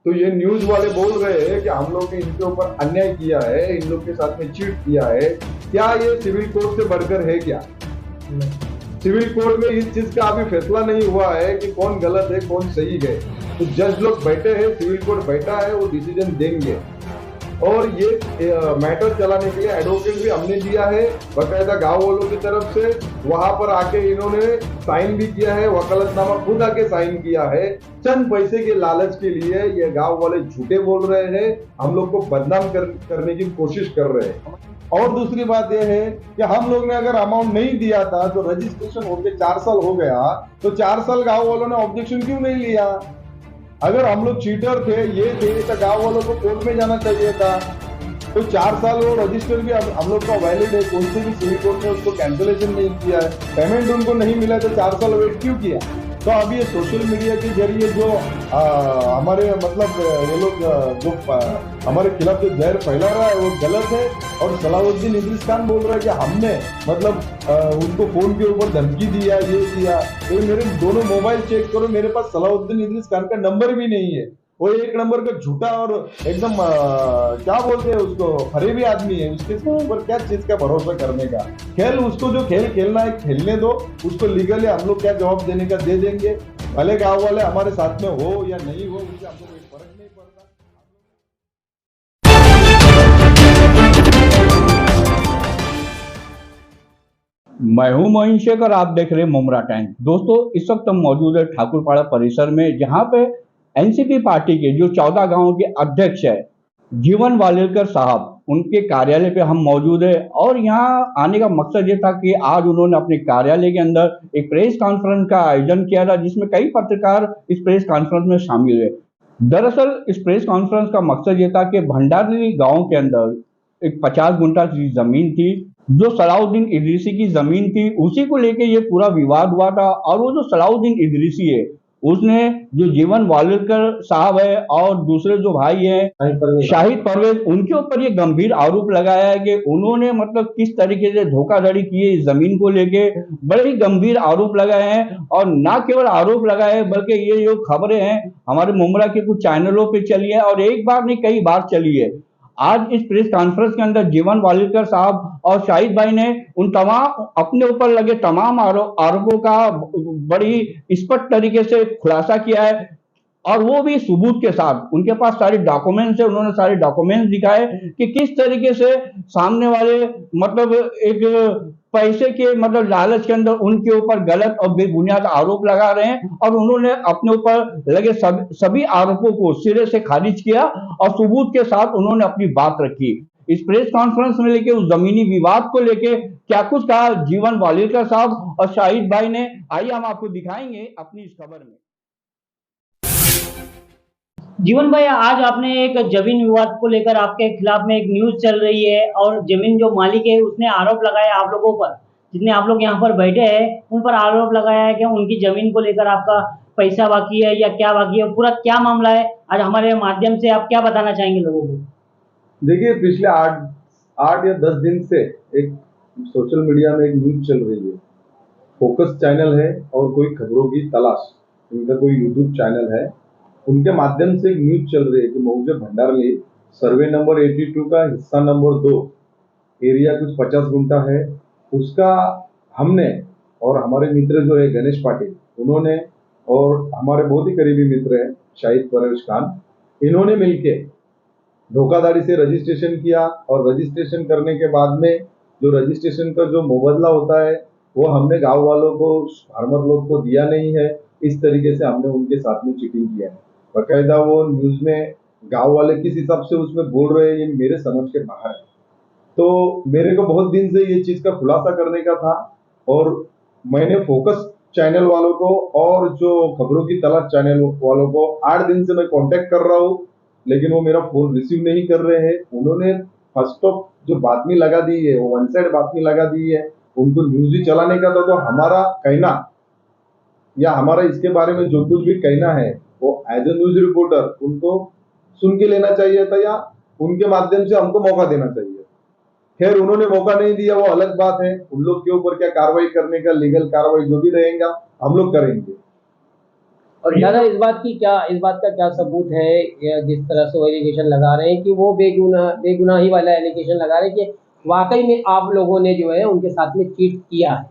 तो ये न्यूज वाले बोल रहे हैं कि हम लोग ने इनके ऊपर अन्याय किया है, इन लोग के साथ में चीट किया है। क्या ये सिविल कोर्ट से बढ़कर है क्या? सिविल कोर्ट में इस चीज का अभी फैसला नहीं हुआ है कि कौन गलत है कौन सही है। तो जज लोग बैठे हैं, सिविल कोर्ट बैठा है, वो डिसीजन देंगे। और ये मैटर चलाने के लिए एडवोकेट भी हमने दिया है बकायदा गांव वालों की तरफ से। वहां पर आके इन्होंने साइन भी किया है, वकालतनामा खुद आके साइन किया है। चंद पैसे के लालच के लिए ये गांव वाले झूठे बोल रहे हैं, हम लोग को बदनाम करने की कोशिश कर रहे हैं। और दूसरी बात यह है कि हम लोग ने अगर अमाउंट नहीं दिया था तो रजिस्ट्रेशन होके 4 साल हो गया, तो 4 साल गांव वालों ने ऑब्जेक्शन क्यों नहीं लिया? अगर हम लोग चीटर थे, ये थे, तो गांव वालों को कोर्ट में जाना चाहिए था। तो 4 साल वो रजिस्टर भी हम लोग का वैलिड है, कौन से भी सिविल कोर्ट ने उसको कैंसिलेशन नहीं किया है, पेमेंट उनको नहीं मिला, तो 4 साल वेट क्यों किया? तो अब ये सोशल मीडिया के जरिए जो हमारे मतलब ये लोग जो हमारे खिलाफ जो जहर फैला रहा है वो गलत है। और सलाउद्दीन इदरीस खान बोल रहा है कि हमने मतलब उनको फोन के ऊपर धमकी दिया, ये दिया। तो मेरे दोनों मोबाइल चेक करो, मेरे पास सलाउद्दीन इदरीस खान का नंबर भी नहीं है। वो एक नंबर का झूठा और एकदम क्या बोलते हैं उसको, फरेबी आदमी है। उसके ऊपर क्या चीज का भरोसा करने का? खेल उसको जो खेल खेलना है खेलने दो, उसको लीगली हम लोग क्या जवाब देने का दे देंगे। भले गांव वाले हमारे साथ में हो या नहीं हो, उससे हमको कोई फर्क नहीं पड़ता। मैं हूं मोइन शेख और आप देख रहे हैं मुमरा टाइम। दोस्तों, इस वक्त हम मौजूद है ठाकुरपाड़ा परिसर में, जहां पे एनसीपी पार्टी के जो 14 गांवों के अध्यक्ष है जीवन वालेकर साहब, उनके कार्यालय पे हम मौजूद है। और यहाँ आने का मकसद ये था कि आज उन्होंने अपने कार्यालय के अंदर एक प्रेस कॉन्फ्रेंस का आयोजन किया था, जिसमें कई पत्रकार इस प्रेस कॉन्फ्रेंस में शामिल हुए। दरअसल इस प्रेस कॉन्फ्रेंस का मकसद ये था कि भंडारी गांव के अंदर एक 50 गुंठा की जमीन थी, जो सलाउद्दीन इदरीसी की जमीन थी, उसी को लेके ये पूरा विवाद हुआ था। और वो जो सलाउद्दीन इदरीसी है, उसने जो जीवन वालेकर साहब है और दूसरे जो भाई हैं शाहिद परवेज, उनके ऊपर ये गंभीर आरोप लगाया है कि उन्होंने मतलब किस तरीके से धोखाधड़ी की है इस जमीन को लेके। बड़े ही गंभीर आरोप लगाए हैं। और ना केवल आरोप लगाए हैं, बल्कि ये जो खबरें हैं हमारे मुमरा के कुछ चैनलों पे चली है, और एक बार नहीं कई बार चली है। आज इस प्रेस कॉन्फ्रेंस के अंदर जीवन वालेकर साहब और शाहिद भाई ने उन तमाम अपने ऊपर लगे तमाम आरोपों का बड़ी स्पष्ट तरीके से खुलासा किया है, और वो भी सबूत के साथ। उनके पास सारे डॉक्यूमेंट्स है, उन्होंने सारे डॉक्यूमेंट्स दिखाए कि किस तरीके से सामने वाले मतलब एक पैसे के मतलब लालच के अंदर उनके ऊपर गलत और बेबुनियाद आरोप लगा रहे हैं। और उन्होंने अपने ऊपर लगे सभी आरोपों को सिरे से खारिज किया और सबूत के साथ उन्होंने अपनी बात रखी। इस प्रेस कॉन्फ्रेंस में लेके उस जमीनी विवाद को लेके क्या कुछ कहा जीवन वालेकर साहब और शाहिद भाई ने, आइए हम आपको दिखाएंगे अपनी इस खबर में। जीवन भाई, आज आपने एक जमीन विवाद को लेकर आपके खिलाफ में एक न्यूज चल रही है, और जमीन जो मालिक है उसने आरोप लगाया आप लोगों पर, जितने आप लोग यहाँ पर बैठे हैं उन पर आरोप लगाया है कि उनकी जमीन को लेकर आपका पैसा बाकी है या क्या बाकी है, पूरा क्या मामला है? आज हमारे माध्यम से आप क्या बताना चाहेंगे लोगों को? देखिए, पिछले 8 या 10 दिन से एक सोशल मीडिया में एक न्यूज चल रही है। फोकस चैनल है और कोई खबरों की तलाश, इनका कोई यूट्यूब चैनल है, उनके माध्यम से एक न्यूज चल रही है कि मौजे भंडारली सर्वे नंबर 82 का हिस्सा नंबर 2, एरिया कुछ 50 गुंठा है, उसका हमने और हमारे मित्र जो है गणेश पाटिल, उन्होंने, और हमारे बहुत ही करीबी मित्र है शाहिद परवेज खान, इन्होंने मिलके धोखाधड़ी से रजिस्ट्रेशन किया। और रजिस्ट्रेशन करने के बाद में जो रजिस्ट्रेशन का जो मुबदला होता है वो हमने गांव वालों को, फार्मर लोग को दिया नहीं है। इस तरीके से हमने उनके साथ में चीटिंग किया है। बाकायदा वो न्यूज में गांव वाले किस हिसाब से उसमें बोल रहे हैं ये मेरे समझ के बाहर है। तो मेरे को बहुत दिन से ये चीज का खुलासा करने का था, और मैंने फोकस चैनल वालों को और जो खबरों की तलाश चैनल वालों को 8 दिन से मैं कांटेक्ट कर रहा हूँ, लेकिन वो मेरा फोन रिसीव नहीं कर रहे हैं। उन्होंने फर्स्ट ऑफ जो बातमी लगा दी है, वो वन साइड बातमी लगा दी है। उनको न्यूज ही चलाने का था, तो हमारा कहना या हमारा इसके बारे में जो कुछ भी कहना है वो एज ए न्यूज रिपोर्टर उनको सुन के लेना चाहिए था, या उनके माध्यम से हमको मौका देना चाहिए। खैर, उन्होंने मौका नहीं दिया, वो अलग बात है। उन लोग के ऊपर क्या कार्रवाई करने का, लीगल कार्रवाई जो भी रहेगा हम लोग करेंगे। और दादा इस बात का क्या सबूत है, या जिस तरह से वो एलिगेशन लगा रहे हैं कि वो बेगुनाही वाला एलिगेशन लगा रहे हैं कि वाकई में आप लोगों ने जो है उनके साथ में चीट किया है,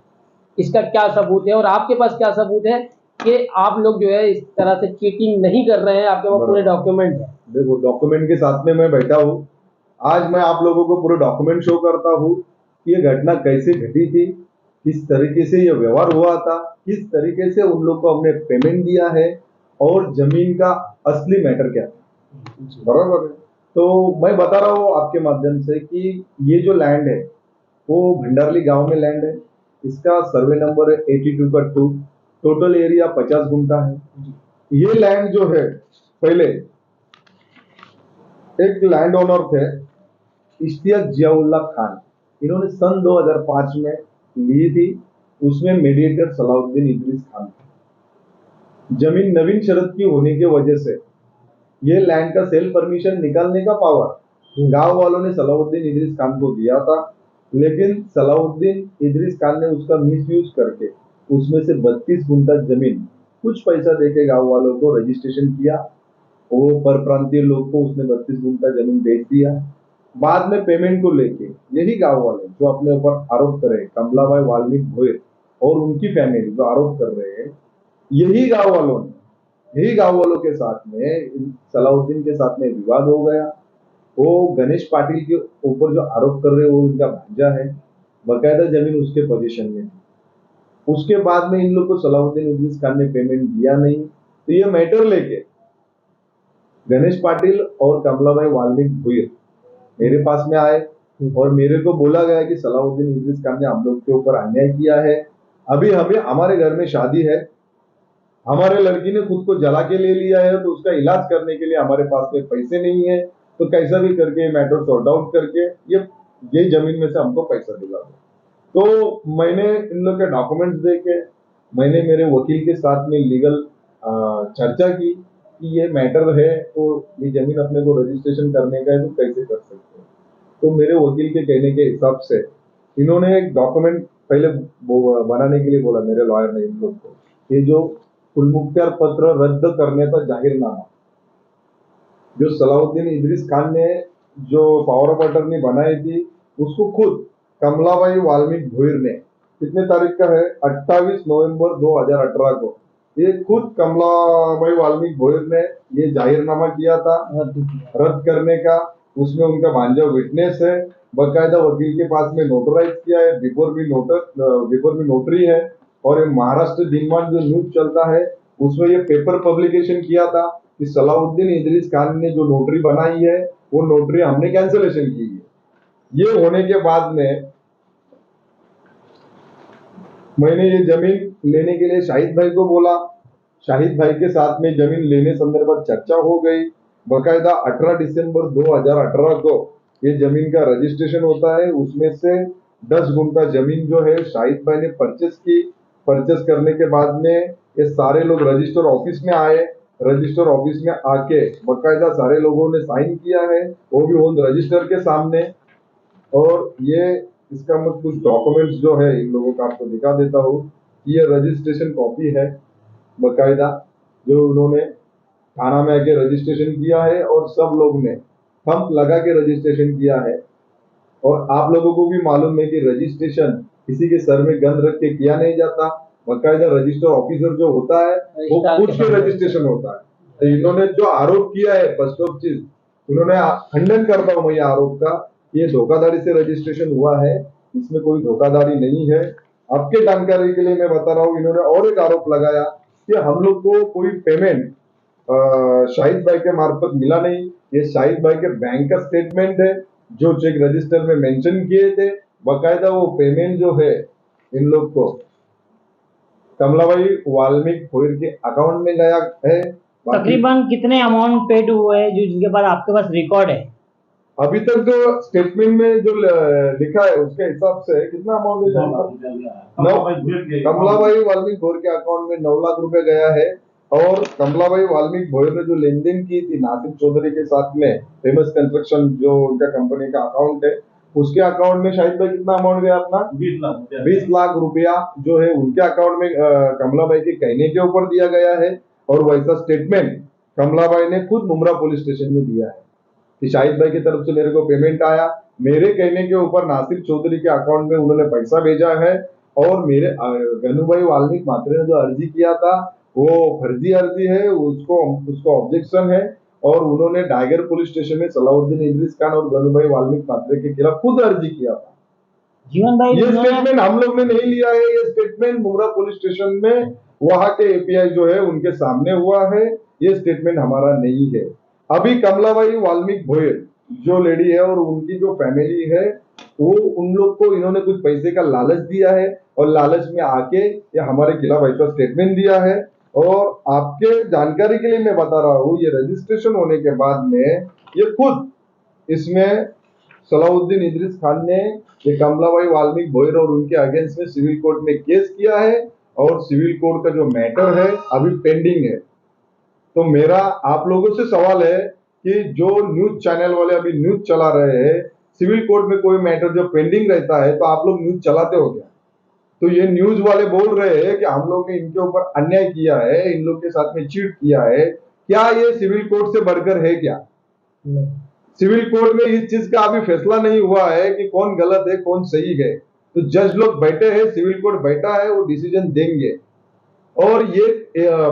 इसका क्या सबूत है? और आपके पास क्या सबूत है कि आप लोग जो है इस तरह से चीटिंग नहीं कर रहे हैं? आपके पास पूरे डॉक्यूमेंट है। देखो, डॉक्यूमेंट के साथ में मैं बैठा हूँ। आज मैं आप लोगों को पूरे डॉक्यूमेंट शो करता हूँ कि ये घटना कैसे घटी थी, किस तरीके से ये व्यवहार हुआ था, किस तरीके से उन लोग को हमने पेमेंट दिया है, और जमीन का असली मैटर क्या था। बराबर है। तो मैं बता रहा हूँ आपके माध्यम से कि ये जो लैंड है वो भंडारली गांव में लैंड है। इसका सर्वे नंबर है 82/2। टोटल एरिया 50 गुंठा है। ये लैंड जो है, पहले एक लैंड ओनर थे इश्तियाक जियाउल्लाह खान, इन्होंने सन 2005 में ली थी। उसमें मीडिएटर सलाउद्दीन इदरीस खान था। जमीन नवीन शरत की होने की वजह से ये लैंड का सेल परमिशन निकालने का पावर गांव वालों ने सलाउद्दीन इदरीस खान को दिया था, लेकिन सलाउद्दीन इदरीस खान ने उसका मिसयूज करके उसमें से 32 गुंठा जमीन कुछ पैसा देके गांव वालों को रजिस्ट्रेशन किया। वो परप्रांतीय लोग को उसने 32 गुंठा जमीन बेच दिया। बाद में पेमेंट को लेके यही गांव वाले जो अपने ऊपर आरोप कर रहे हैं, कमलाबाई वाल्मीकि भोयर और उनकी फैमिली जो आरोप कर रहे हैं, यही गांव वालों के साथ में सलाउद्दीन के साथ में विवाद हो गया। वो गणेश पाटिल के ऊपर जो आरोप कर रहे हैं वो इनका भांजा है, बकायदा जमीन उसके पोजीशन में थी। उसके बाद में इन लोग को सलाउद्दीन इदरीस खान ने पेमेंट दिया नहीं, तो ये मैटर लेके गणेश पाटिल और कमलाबाई वाल्मीकि भोयर मेरे पास में आए और मेरे को बोला गया कि सलाउद्दीन इदरीस खान ने हम लोग के ऊपर अन्याय किया है। अभी हमारे घर में शादी है, हमारे लड़की ने खुद को जला के ले लिया है, तो उसका इलाज करने के लिए हमारे पास में पैसे नहीं है, तो कैसा भी करके मैटर सॉर्ट आउट करके ये जमीन में से हमको पैसा दिला दो। तो मैंने इन लोग के डॉक्यूमेंट्स देके मैंने मेरे वकील के साथ में लीगल चर्चा की कि ये मैटर है, तो ये जमीन अपने को रजिस्ट्रेशन करने का है, तो कैसे कर सकते हैं। तो मेरे वकील के कहने के हिसाब से इन्होंने एक डॉक्यूमेंट पहले बनाने के लिए बोला, मेरे लॉयर ने इन लोग को, ये जो खुलमुख्तियार पत्र रद्द करने का जाहिरनामा जो सलाउद्दीन इदरीस खान ने जो पावर ऑफ अटर्नी बनाई थी, उसको खुद कमलाबाई वाल्मीकि भोयर ने, कितने तारीख का है, 28 नवंबर 2018 को, ये खुद कमलाबाई वाल्मीकि भोयर ने ये जाहिरनामा किया था रद्द करने का। उसमें उनका भांजा विटनेस है, बकायदा वकील के पास में नोटराइज किया है, बिफोर भी नोटरी है। और ये महाराष्ट्र दिनमान जो न्यूज चलता है उसमें ये पेपर पब्लिकेशन किया था कि सलाउद्दीन इदरीस खान ने जो नोटरी बनाई है वो नोटरी हमने कैंसिलेशन की है। ये होने के बाद में मैंने ये जमीन लेने के लिए शाहिद भाई को बोला। शाहिद भाई के साथ में जमीन लेने संदर्भात चर्चा हो गई। बकायदा 18 दिसंबर 2018 को ये जमीन का रजिस्ट्रेशन होता है। उसमें से 10 गुंठा जमीन जो है शाहिद भाई ने परचेस की। परचेस करने के बाद में ये सारे लोग रजिस्टर ऑफिस में आए। रजिस्टर ऑफिस में आके बकायदा सारे लोगों ने साइन किया है, वो भी ऑन रजिस्टर के सामने। और ये इसका मैं कुछ डॉक्यूमेंट्स जो है इन लोगों का आपको दिखा देता हूँ। ये रजिस्ट्रेशन कॉपी है बकायदा, जो उन्होंने थाना में आके रजिस्ट्रेशन किया है और सब लोग ने थंब लगा के रजिस्ट्रेशन किया है। और आप लोगों को भी मालूम है कि रजिस्ट्रेशन किसी के सर में गंद रख के किया नहीं जाता। बकायदा रजिस्टर ऑफिसर जो होता है वो खुद के रजिस्ट्रेशन होता है। तो इन्होंने जो आरोप किया है, फर्स्ट ऑफ चीज उन्होंने खंडन करता हूं मैं ये आरोप का, ये धोखाधड़ी से रजिस्ट्रेशन हुआ है, इसमें कोई धोखाधड़ी नहीं है। आपके जानकारी के लिए मैं बता रहा हूँ, इन्होंने और एक आरोप लगाया कि हम लोग को कोई पेमेंट शाहिद भाई के मार्फत मिला नहीं। ये शाहिद भाई के बैंक का स्टेटमेंट है जो चेक रजिस्टर में मेंशन किए थे। बकायदा वो पेमेंट जो है इन लोग को कमलाबाई वाल्मीकि भोयर के अकाउंट में गया है। तकरीबन कितने अमाउंट पेड हुए हैं जो जिनके बाद आपके पास रिकॉर्ड है? अभी तक जो स्टेटमेंट में जो लिखा है उसके हिसाब से कितना अमाउंट है, कमलाबाई वाल्मीकि भोयर के अकाउंट में 9 लाख रुपए गया है। और कमलाबाई वाल्मीकि भोयर ने जो लेन देन की थी नासिर चौधरी के साथ में, फेमस कंस्ट्रक्शन जो उनका कंपनी का अकाउंट है, उसके अकाउंट में शाहिद भाई कितना अमाउंट गया अपना 20 लाख रुपया जो है उनके अकाउंट में कमलाबाई के कहने के ऊपर दिया गया है। और वैसा स्टेटमेंट कमलाबाई ने खुद मुमरा पुलिस स्टेशन में दिया है कि शाहिद भाई की तरफ से मेरे को पेमेंट आया, मेरे कहने के ऊपर नासिर चौधरी के अकाउंट में उन्होंने पैसा भेजा है और मेरे गनुभाई वाल्मीकि मात्रे ने जो अर्जी किया था वो फर्जी अर्जी है, उसको ऑब्जेक्शन है और उन्होंने टाइगर पुलिस स्टेशन में सलाउद्दीन इदरीस खान और गनुभाई वाल्मीकि मात्रे के खिलाफ खुद अर्जी किया था। जीवन भाई ये स्टेटमेंट हम लोग ने नहीं लिया है, ये स्टेटमेंट मुमरा पुलिस स्टेशन में वहां के एपीआई जो है उनके सामने हुआ है, ये स्टेटमेंट हमारा नहीं है। अभी कमलाबाई वाल्मीकि भोयर जो लेडी है और उनकी जो फैमिली है वो उन लोग को इन्होंने कुछ पैसे का लालच दिया है और लालच में आके ये हमारे खिलाफ ऐसा स्टेटमेंट दिया है। और आपके जानकारी के लिए मैं बता रहा हूँ, ये रजिस्ट्रेशन होने के बाद में ये खुद इसमें सलाउद्दीन इदरीस खान ने ये कमलाबाई वाल्मीकि भोयर और उनके अगेंस्ट में सिविल कोर्ट में केस किया है और सिविल कोर्ट का जो मैटर है अभी पेंडिंग है। तो मेरा आप लोगों से सवाल है कि जो न्यूज चैनल वाले अभी न्यूज चला रहे हैं, सिविल कोर्ट में कोई मैटर जो पेंडिंग रहता है तो आप लोग न्यूज चलाते हो क्या? तो ये न्यूज वाले बोल रहे हैं कि हम लोग ने इनके ऊपर अन्याय किया है, इन लोग के साथ में चीट किया है, क्या ये सिविल कोर्ट से बढ़कर है क्या? सिविल कोर्ट में इस चीज का अभी फैसला नहीं हुआ है कि कौन गलत है कौन सही है। तो जज लोग बैठे हैं, सिविल कोर्ट बैठा है, वो डिसीजन देंगे। और ये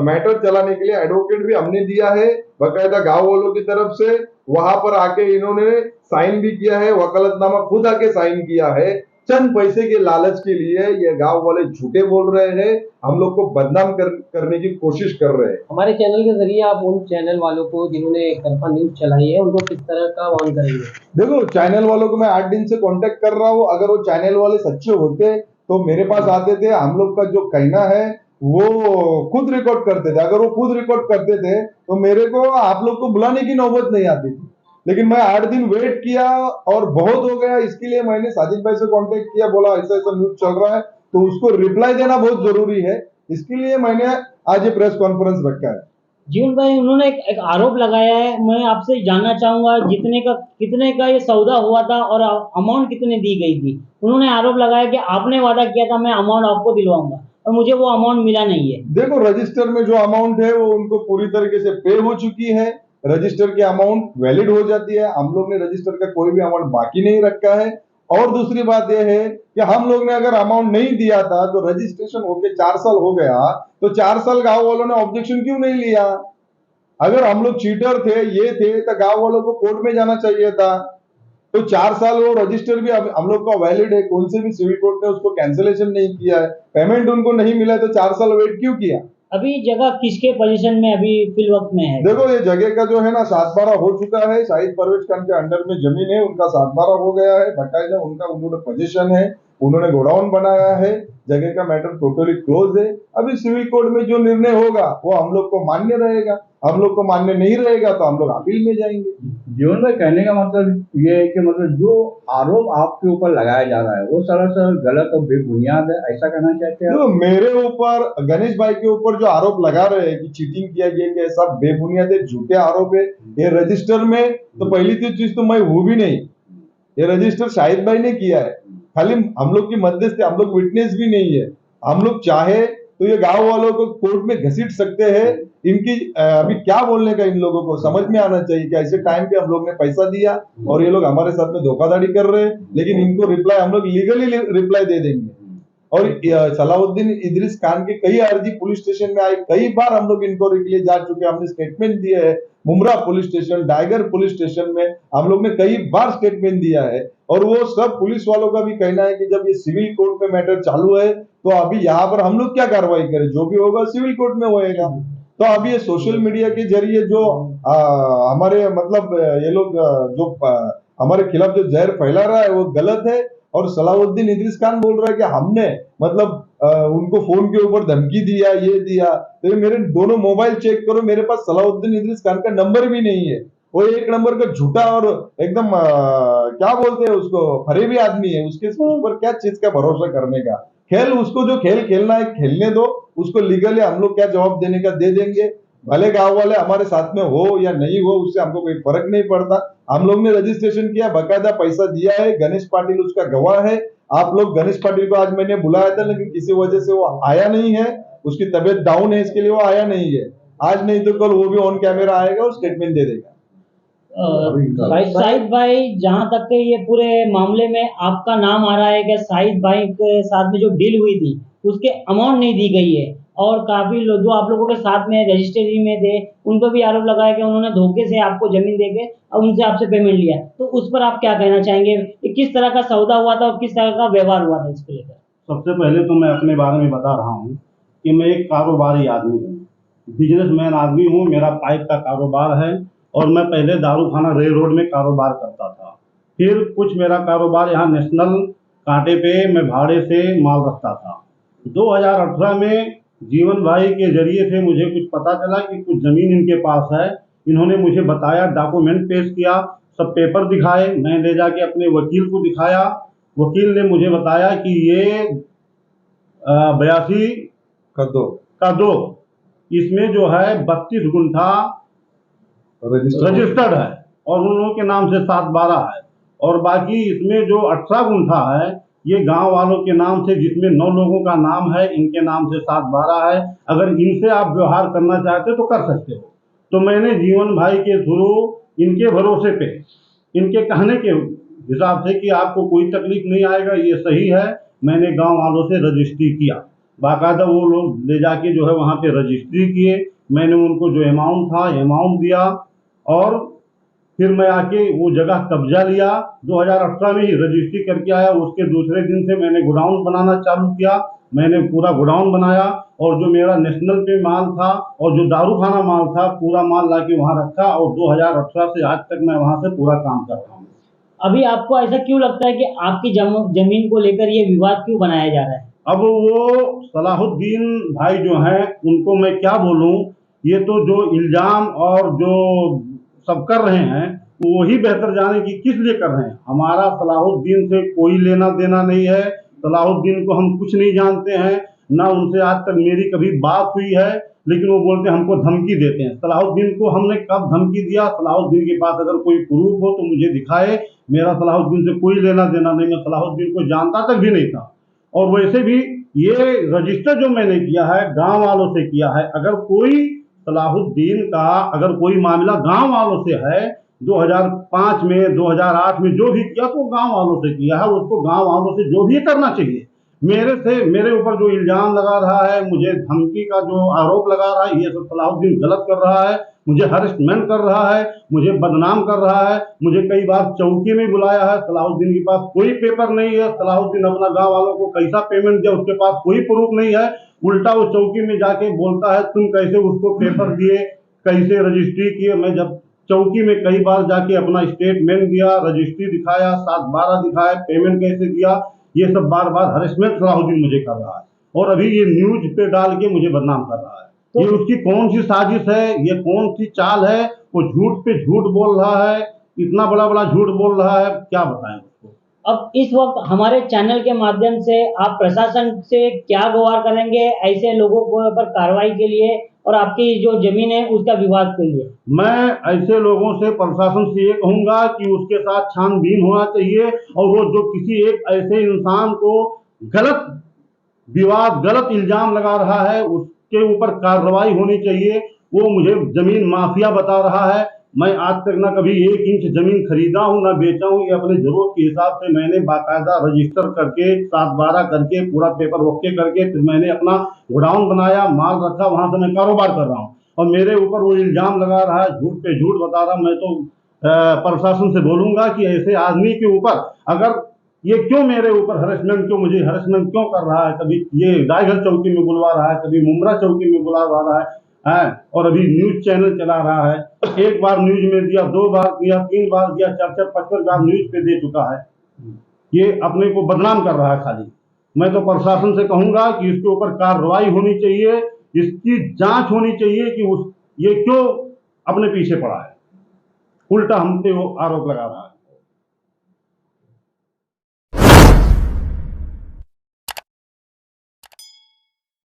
मैटर चलाने के लिए एडवोकेट भी हमने दिया है बकायदा गांव वालों की तरफ से, वहां पर आके इन्होंने साइन भी किया है, वकालतनामा खुद आके साइन किया है। चंद पैसे के लालच के लिए ये गांव वाले झूठे बोल रहे हैं, हम लोग को बदनाम करने की कोशिश कर रहे हैं। हमारे चैनल के जरिए आप उन चैनल वालों को जिन्होंने एक तरफा न्यूज चलाई है उनको किस तरह का वार्न करेंगे? देखो, चैनल वालों को मैं 8 दिन से कांटेक्ट कर रहा हूँ, अगर वो चैनल वाले सच्चे होते तो मेरे पास आते थे, हम लोग का जो कहना है वो खुद रिकॉर्ड करते थे। अगर वो खुद रिकॉर्ड करते थे तो मेरे को आप लोग को बुलाने की नौबत नहीं आती थी। लेकिन मैं 8 दिन वेट किया और बहुत हो गया, इसके लिए मैंने साजिद भाई से कांटेक्ट किया, बोला ऐसा ऐसा न्यूज चल रहा है तो उसको रिप्लाई देना बहुत जरूरी है, इसके लिए मैंने आज ये प्रेस कॉन्फ्रेंस रखा है। जीवन भाई, उन्होंने एक आरोप लगाया है, मैं आपसे जानना चाहूंगा कितने का ये सौदा हुआ था और अमाउंट कितने दी गई थी? उन्होंने आरोप लगाया कि आपने वादा किया था मैं अमाउंट आपको दिलवाऊंगा और मुझे वो अमाउंट मिला नहीं है। देखो, रजिस्टर में जो अमाउंट है वो उनको पूरी तरीके से पे हो चुकी है, रजिस्टर की अमाउंट वैलिड हो जाती है, हम लोग ने रजिस्टर का कोई भी अमाउंट बाकी नहीं रखा है। और दूसरी बात यह है कि हम लोग ने अगर अमाउंट नहीं दिया था तो रजिस्ट्रेशन होके 4 साल हो गया, तो 4 साल गांव वालों ने ऑब्जेक्शन क्यों नहीं लिया? अगर हम लोग चीटर थे, ये थे, तो गांव वालों को कोर्ट में जाना चाहिए था। तो 4 साल वो रजिस्टर भी हम लोग का वैलिड है, कौन से भी सिविल कोर्ट ने उसको कैंसिलेशन नहीं किया है, पेमेंट उनको नहीं मिला तो 4 साल वेट क्यों किया? अभी जगह किसके पोजीशन में अभी फिल वक्त में है? देखो, ये जगह का जो है ना 7/12 हो चुका है, शाहिद परवेज खान के अंडर में जमीन है, उनका 7/12 हो गया है, बकायदा उन्होंने पोजीशन है, उन्होंने गोडाउन बनाया है, जगह का मैटर टोटली क्लोज है। अभी सिविल कोर्ट में जो निर्णय होगा वो हम लोग को मान्य रहेगा, हम लोग को मान्य नहीं रहेगा तो हम लोग अपील में जाएंगे। जीवन में कहने का मतलब ये है कि मतलब जो आरोप आपके ऊपर लगाया जा रहा है वो सरासर गलत और बेबुनियाद है, ऐसा कहना चाहते हैं? तो मेरे ऊपर, गणेश भाई के ऊपर जो आरोप लगा रहे हैं कि चीटिंग किया गया, कि सब बेबुनियाद है, झूठे आरोप है। ये रजिस्टर में तो पहली चीज तो मैं हूं भी नहीं, ये रजिस्टर शाहिद भाई ने किया है, खाली हम लोग की मध्यस्थी, हम लोग विटनेस भी नहीं है। हम लोग चाहे तो ये गांव वालों को कोर्ट में घसीट सकते हैं। इनकी अभी क्या बोलने का, इन लोगों को समझ में आना चाहिए कि ऐसे टाइम पे हम लोग ने पैसा दिया और ये लोग हमारे साथ में धोखाधड़ी कर रहे हैं, लेकिन इनको रिप्लाई हम लोग लीगली रिप्लाई दे देंगे। और सलाउद्दीन इदरीस खान की कई अर्जी पुलिस स्टेशन में आई, कई बार हम लोग इंक्वायरी के लिए जा चुके हैं, हमने स्टेटमेंट दिए है, Mumbra police station, tiger police station में हम लोग ने कई बार स्टेटमेंट दिया है। और वो सब पुलिस वालों का भी कहना है कि जब ये सिविल कोर्ट में मैटर चालू है तो अभी यहाँ पर हम लोग क्या कार्रवाई करें, जो भी होगा सिविल कोर्ट में होएगा। तो अभी ये सोशल मीडिया के जरिए जो हमारे मतलब ये लोग जो हमारे खिलाफ जो जहर फैला रहा है वो गलत है। और सलाउद्दीन इदरीस खान बोल रहा है कि हमने मतलब उनको फोन के ऊपर धमकी दिया, ये दिया। तो मेरे दोनों मोबाइल चेक करो, मेरे पास सलाउद्दीन इदरीस खान का नंबर भी नहीं है, वो एक नंबर का झूठा और एकदम क्या बोलते हैं उसको, फरेबी आदमी है। उसके ऊपर क्या चीज का भरोसा करने का? खेल, उसको जो खेल खेलना है खेलने दो, उसको लीगली हम लोग क्या जवाब देने का दे देंगे। भले गांव वाले हमारे साथ में हो या नहीं हो, उससे हमको कोई फर्क नहीं पड़ता। हम लोग ने रजिस्ट्रेशन किया, बकायदा पैसा दिया है, गणेश पाटिल उसका गवाह है। आप लोग गणेश पाटिल को आज मैंने बुलाया था, लेकिन किसी वजह से वो आया नहीं है, उसकी तबीयत डाउन है, इसके लिए वो आया नहीं है। आज नहीं तो कल वो भी ऑन कैमरा आएगा और स्टेटमेंट दे देगा। शाहिद भाई, जहां तक के ये पूरे मामले में आपका नाम आ रहा है कि शाहिद भाई के साथ में जो डील हुई थी उसके अमाउंट नहीं दी गई है, और काफी लोग जो आप लोगों के साथ में रजिस्ट्री में थे उन पर भी आरोप लगाया कि उन्होंने धोखे से आपको जमीन देके और उनसे आपसे पेमेंट लिया, तो उस पर आप क्या कहना चाहेंगे कि किस तरह का सौदा हुआ था और किस तरह का व्यवहार हुआ था इसको लेकर? सबसे पहले तो मैं अपने बारे में बता रहा हूँ कि मैं एक कारोबारी आदमी हूँ, बिजनेसमैन आदमी हूँ। मेरा पाइप का कारोबार है और मैं पहले दारूखाना रेल रोड में कारोबार करता था। फिर कुछ मेरा कारोबार यहाँ नेशनल कांटे पे मैं भाड़े से माल रखता था। 2018 में जीवन भाई के जरिए से मुझे कुछ पता चला कि कुछ ज़मीन इनके पास है। इन्होंने मुझे बताया, डॉक्यूमेंट पेश किया, सब पेपर दिखाए, मैं ले जाके अपने वकील को दिखाया। वकील ने मुझे बताया कि ये 82 का दो, इसमें जो है 32 गुंठा रजिस्टर्ड है और उन लोगों के नाम से 7/12 है, और बाकी इसमें जो 18 गुंठा है ये गांव वालों के नाम से, जिसमें 9 लोगों का नाम है, इनके नाम से 7/12 है। अगर इनसे आप व्यवहार करना चाहते तो कर सकते हो। तो मैंने जीवन भाई के थ्रू, इनके भरोसे पे, इनके कहने के हिसाब से कि आपको कोई तकलीफ नहीं आएगा, ये सही है, मैंने गांव वालों से रजिस्ट्री किया। बाकायदा वो लोग ले जाके जो है वहाँ पे रजिस्ट्री किए। मैंने उनको जो अमाउंट था अमाउंट दिया और फिर मैं आके वो जगह कब्जा लिया। 2018 में ही रजिस्ट्री करके आया। उसके दूसरे दिन से मैंने गोडाउन बनाना चालू किया। मैंने पूरा गोडाउन बनाया और जो मेरा नेशनल पे माल था और जो दारूखाना माल था, पूरा माल लाके वहाँ रखा और 2018 से आज तक मैं वहाँ से पूरा काम कर रहा हूँ। अभी आपको ऐसा क्यों लगता है कि आपकी जमीन को लेकर ये विवाद क्यों बनाया जा रहा है? अब वो सलाहुद्दीन भाई जो हैं उनको मैं क्या बोलूं, ये तो जो इल्जाम और जो सब कर रहे हैं वो ही बेहतर जाने कि किस लिए कर रहे हैं। हमारा सलाहुद्दीन से कोई लेना देना नहीं है। सलाहुद्दीन को हम कुछ नहीं जानते हैं, ना उनसे आज तक मेरी कभी बात हुई है, लेकिन वो बोलते हैं हमको धमकी देते हैं। सलाहुद्दीन को हमने कब धमकी दिया? सलाहुद्दीन के पास अगर कोई प्रूफ हो तो मुझे दिखाए। मेरा सलाहुद्दीन से कोई लेना देना नहीं, मैं सलाहुद्दीन को जानता तक भी नहीं था। और वैसे भी ये रजिस्टर जो मैंने किया है गांव वालों से किया है। अगर कोई सलाहुद्दीन का अगर कोई मामला गांव वालों से है, 2005 में 2008 में जो भी किया तो गांव वालों से किया है, उसको गांव वालों से जो भी करना चाहिए। मेरे ऊपर जो इल्जाम लगा रहा है, मुझे धमकी का जो आरोप लगा रहा है, ये सब सलाहुद्दीन गलत कर रहा है। मुझे हरेसमेंट कर रहा है, मुझे बदनाम कर रहा है। मुझे कई बार चौकी में बुलाया है। सलाहुद्दीन के पास कोई पेपर नहीं है। सलाहुद्दीन अपना गांव वालों को कैसा पेमेंट दिया उसके पास कोई प्रूफ नहीं है। उल्टा वो चौकी में जाके बोलता है तुम कैसे उसको पेपर दिए, कैसे रजिस्ट्री किए। मैं जब चौकी में कई बार जाके अपना स्टेटमेंट दिया, रजिस्ट्री दिखाया, 7/12 दिखाया, पेमेंट कैसे दिया, ये सब बार बार हरेसमेंट सलाहुद्दीन मुझे कर रहा है। और अभी ये न्यूज पे डाल के मुझे बदनाम कर रहा है। ये उसकी कौन सी साजिश है, ये कौन सी चाल है? वो झूठ पे झूठ बोल रहा है, इतना बड़ा बड़ा झूठ बोल रहा है, क्या बताएं उसको। अब इस वक्त हमारे चैनल के माध्यम से आप प्रशासन से क्या गुहार करेंगे ऐसे लोगों को पर कार्रवाई के लिए और आपकी जो जमीन है उसका विवाद के लिए? मैं ऐसे लोगों से, प्रशासन से ये कहूंगा कि उसके साथ छानबीन होना चाहिए और वो जो किसी एक ऐसे इंसान को गलत विवाद, गलत इल्जाम लगा रहा है, उसके ऊपर कार्रवाई होनी चाहिए। वो मुझे जमीन माफिया बता रहा है। मैं आज तक ना कभी 1 इंच जमीन खरीदा हूँ ना बेचा हूँ। ये अपने जरूरत के हिसाब से मैंने बाकायदा रजिस्टर करके 7/12 करके पूरा पेपर ओके करके फिर मैंने अपना गोडाउन बनाया, माल रखा, वहां से मैं कारोबार कर रहा हूँ। और मेरे ऊपर वो इल्जाम लगा रहा है, झूठ पे झूठ बता रहा। मैं तो प्रशासन से बोलूंगा कि ऐसे आदमी के ऊपर अगर ये क्यों मेरे ऊपर हरेसमेंट, क्यों मुझे हरेसमेंट क्यों कर रहा है? कभी ये रायगढ़ चौकी में बुलवा रहा है, कभी मुमरा चौकी में बुला रहा है, और अभी न्यूज चैनल चला रहा है। 1 बार न्यूज में दिया, 2 बार दिया, 3 बार दिया, 4-4, 5-5 बार न्यूज पे दे चुका है। ये अपने को बदनाम कर रहा है खाली। मैं तो प्रशासन से कहूंगा कि इसके ऊपर कार्रवाई होनी चाहिए, इसकी जांच होनी चाहिए कि ये क्यों अपने पीछे पड़ा है, उल्टा हम पे वो आरोप लगा रहा है।